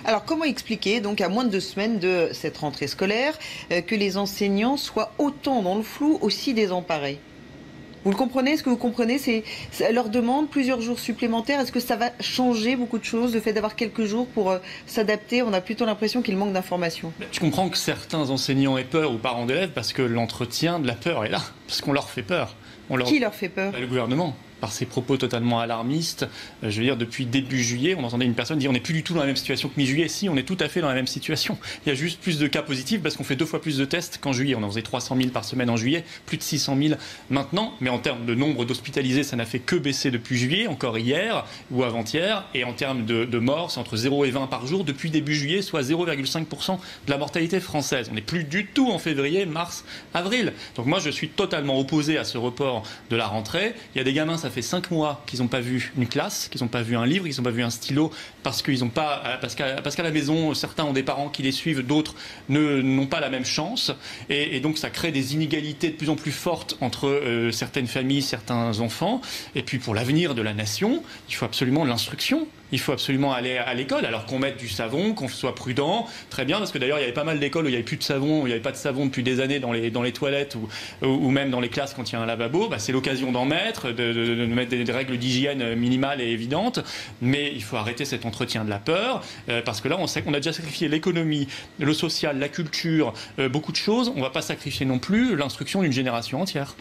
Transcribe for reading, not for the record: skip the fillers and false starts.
Alors, comment expliquer, donc, à moins de 2 semaines de cette rentrée scolaire, que les enseignants soient autant dans le flou, aussi désemparés? Vous le comprenez? Est-ce que vous comprenez? Ça leur demande plusieurs jours supplémentaires. Est-ce que ça va changer beaucoup de choses, le fait d'avoir quelques jours pour s'adapter? On a plutôt l'impression qu'il manque d'informations. Je comprends que certains enseignants aient peur ou parents d'élèves parce que l'entretien de la peur est là, parce qu'on leur fait peur. Qui leur fait peur? Le gouvernement. Par ses propos totalement alarmistes. Je veux dire, depuis début juillet, on entendait une personne dire on n'est plus du tout dans la même situation que mi-juillet. Si, on est tout à fait dans la même situation. Il y a juste plus de cas positifs parce qu'on fait 2 fois plus de tests qu'en juillet. On en faisait 300 000 par semaine en juillet, plus de 600 000 maintenant. Mais en termes de nombre d'hospitalisés, ça n'a fait que baisser depuis juillet, encore hier ou avant-hier. Et en termes de morts, c'est entre 0 et 20 par jour depuis début juillet, soit 0,5% de la mortalité française. On n'est plus du tout en février, mars, avril. Donc moi, je suis totalement opposé à ce report de la rentrée. Il y a des gamins, ça fait 5 mois qu'ils n'ont pas vu une classe, qu'ils n'ont pas vu un livre, qu'ils n'ont pas vu un stylo, parce qu'à la maison, certains ont des parents qui les suivent, d'autres n'ont pas la même chance. Et donc ça crée des inégalités de plus en plus fortes entre certaines familles, certains enfants. Et puis pour l'avenir de la nation, il faut absolument l'instruction. Il faut absolument aller à l'école, alors qu'on mette du savon, qu'on soit prudent, très bien, parce que d'ailleurs il y avait pas mal d'écoles où il n'y avait plus de savon, où il n'y avait pas de savon depuis des années dans les toilettes ou même dans les classes quand il y a un lavabo. C'est l'occasion d'en mettre, de mettre des règles d'hygiène minimales et évidentes, mais il faut arrêter cet entretien de la peur, parce que là on sait qu'on a déjà sacrifié l'économie, le social, la culture, beaucoup de choses, on ne va pas sacrifier non plus l'instruction d'une génération entière.